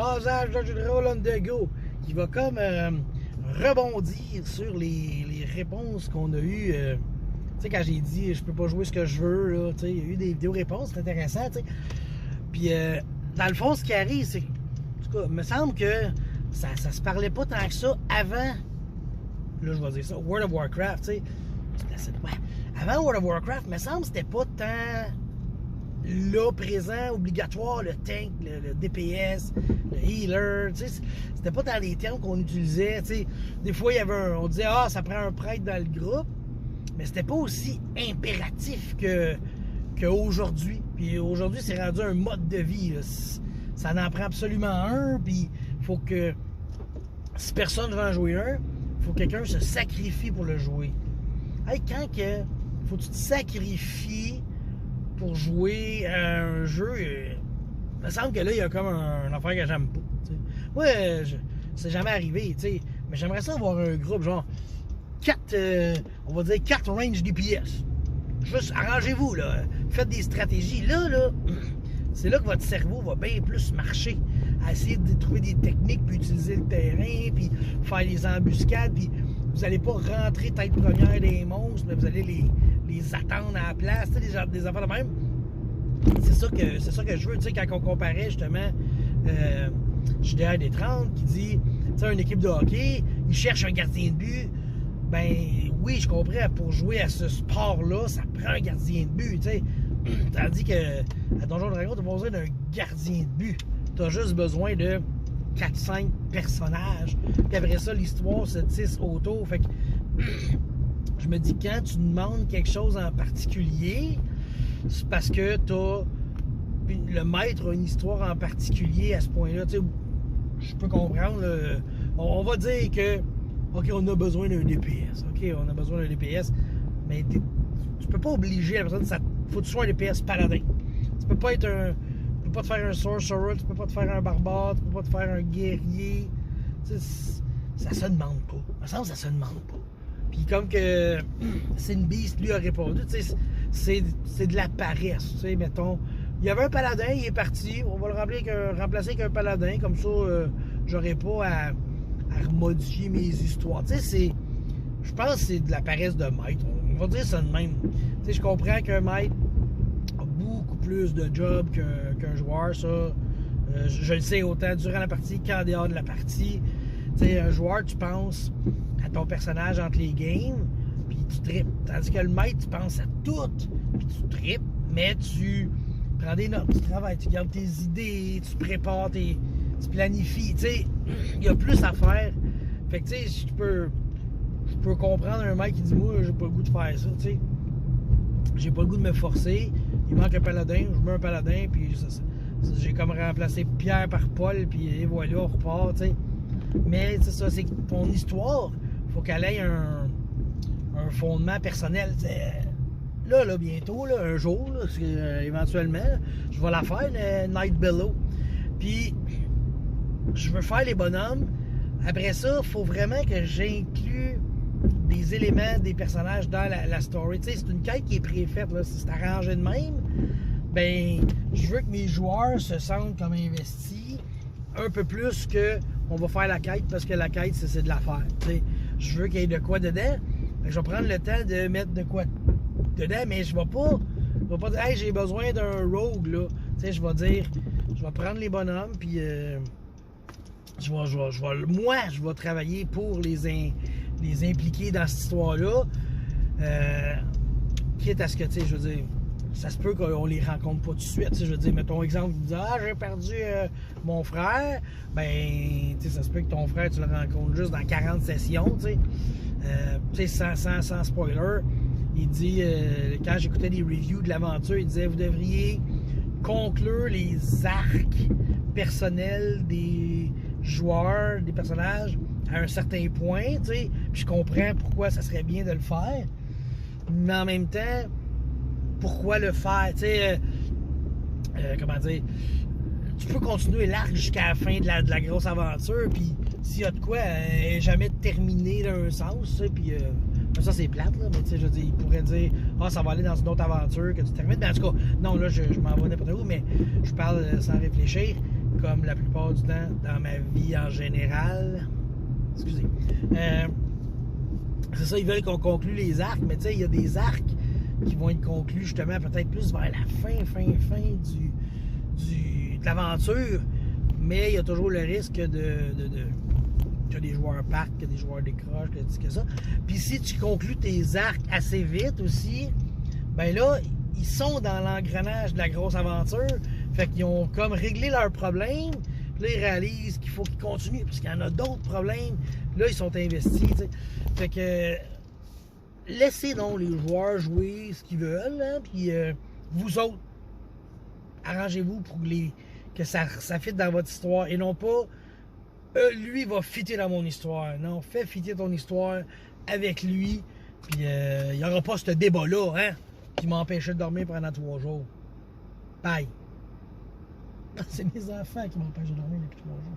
Phasage de jeu de rôle on the go, qui va comme rebondir sur les réponses qu'on a eues. Tu sais, quand j'ai dit je peux pas jouer ce que je veux, là, tu sais, il y a eu des vidéos réponses, c'est intéressant, tu sais. Puis, dans le fond, ce qui arrive, c'est que, en tout cas, il me semble que ça se parlait pas tant que ça avant, là, je vais dire ça, World of Warcraft, tu sais. Ouais. Avant World of Warcraft, il me semble que c'était pas tant là, présent, obligatoire, le tank, le DPS, le healer, tu sais, c'était pas dans les termes qu'on utilisait, tu sais. Des fois, il y avait on disait, ah, ça prend un prêtre dans le groupe, mais c'était pas aussi impératif qu'aujourd'hui. Puis aujourd'hui, c'est rendu un mode de vie, là. Ça en prend absolument un, puis il faut que, si personne ne veut en jouer un, il faut que quelqu'un se sacrifie pour le jouer. Hey, quand que faut que tu te sacrifies pour jouer à un jeu, il me semble que là, il y a comme un affaire que j'aime pas. T'sais. Moi, c'est jamais arrivé, tu sais, mais j'aimerais ça avoir un groupe, genre 4, on va dire 4 range DPS. Juste arrangez-vous, là. Faites des stratégies. Là, c'est là que votre cerveau va bien plus marcher. À essayer de trouver des techniques, puis utiliser le terrain, puis faire les embuscades, puis vous n'allez pas rentrer tête première des monstres, mais vous allez les attendre à la place, tu sais, des affaires de même. C'est ça que je veux, tu sais, quand on comparait justement JDR des 30 qui dit, tu sais, une équipe de hockey, il cherche un gardien de but. Ben oui, je comprends, pour jouer à ce sport-là, ça prend un gardien de but, tu sais. Tandis que à Donjon Dragon, t'as pas besoin d'un gardien de but. T'as juste besoin de 4-5 personnages. Puis après ça, l'histoire se tisse autour. Fait que je me dis, quand tu demandes quelque chose en particulier, c'est parce que le maître a une histoire en particulier à ce point-là. Tu sais, je peux comprendre. On va dire que OK, on a besoin d'un DPS. OK, on a besoin d'un DPS. Mais tu peux pas obliger la personne. Faut que tu sois un DPS paladin. Tu peux pas être tu peux pas te faire un sorcerer, tu peux pas te faire un barbare, tu peux pas te faire un guerrier. Tu sais, ça se demande pas. Il me semble que ça se demande pas. Puis comme que Sin Beast lui a répondu, tu sais, c'est de la paresse. Tu sais, mettons, il y avait un paladin, il est parti. On va le remplacer avec un paladin. Comme ça, j'aurais pas à remodifier mes histoires. Tu sais, je pense que c'est de la paresse de maître. On va dire ça de même. Tu sais, je comprends qu'un maître a beaucoup plus de job qu'un joueur, ça. Je le sais autant durant la partie qu'en dehors de la partie. Tu sais, un joueur, tu penses à ton personnage entre les games, puis tu tripes. Tandis que le maître, tu penses à tout, puis tu tripes, mais tu prends des notes, tu travailles, tu gardes tes idées, tu prépares tu planifies. Tu sais, il y a plus à faire. Fait que, tu sais, je peux comprendre un mec qui dit, moi, j'ai pas le goût de faire ça, tu sais. J'ai pas le goût de me forcer. Il manque un paladin, je mets un paladin, puis j'ai comme remplacé Pierre par Paul, puis et voilà, on repart, tu sais. Mais c'est ça, c'est que ton histoire, faut qu'elle ait un fondement personnel. Là, bientôt, là, un jour, là, éventuellement, je vais la faire, Night Below. Puis, je veux faire les bonhommes. Après ça, il faut vraiment que j'inclue des éléments des personnages dans la story. Tu sais, c'est une quête qui est préfaite, là. Si c'est arrangé de même, ben, je veux que mes joueurs se sentent comme investis un peu plus que on va faire la quête, parce que la quête, c'est de la faire. Tu sais, je veux qu'il y ait de quoi dedans. Je vais prendre le temps de mettre de quoi dedans, mais je vais pas dire, hey, j'ai besoin d'un rogue, là. Tu sais, je vais dire, je vais prendre les bonhommes, puis je vais travailler pour les impliquer dans cette histoire-là. Quitte à ce que, tu sais, je veux dire, ça se peut qu'on les rencontre pas tout de suite. Je veux dire, mettons exemple, tu dis, ah, j'ai perdu mon frère. Ben, tu sais, ça se peut que ton frère, tu le rencontres juste dans 40 sessions, tu sais. Sans spoiler. Il dit, quand j'écoutais des reviews de l'aventure, il disait, vous devriez conclure les arcs personnels des joueurs, des personnages, à un certain point, tu sais. Puis je comprends pourquoi ça serait bien de le faire. Mais en même temps, pourquoi le faire, tu sais, comment dire, tu peux continuer l'arc jusqu'à la fin de la grosse aventure, puis s'il y a de quoi, elle n'est jamais terminée d'un sens, tu sais, puis ça c'est plate, là, mais tu sais, je veux dire, il pourrait dire, ah, ça va aller dans une autre aventure que tu termines, mais en tout cas, non, là, je m'en vais n'importe où, mais je parle sans réfléchir, comme la plupart du temps dans ma vie en général. Excusez. C'est ça, ils veulent qu'on conclue les arcs, mais tu sais, il y a des arcs qui vont être conclus justement peut-être plus vers la fin de l'aventure, mais il y a toujours le risque que des joueurs partent, que des joueurs décrochent, que ça. Puis si tu conclus tes arcs assez vite aussi, ben là, ils sont dans l'engrenage de la grosse aventure, fait qu'ils ont comme réglé leurs problèmes, puis là, ils réalisent qu'il faut qu'ils continuent, parce qu'il y en a d'autres problèmes, là, ils sont investis, tu sais. Fait que laissez donc les joueurs jouer ce qu'ils veulent, hein, puis vous autres, arrangez-vous pour que ça fitte dans votre histoire, et non pas lui va fitter dans mon histoire. Non, fais fitter ton histoire avec lui, puis il n'y aura pas ce débat-là, hein, qui m'empêchait de dormir pendant 3 jours. Bye! C'est mes enfants qui m'empêchent de dormir depuis 3 jours.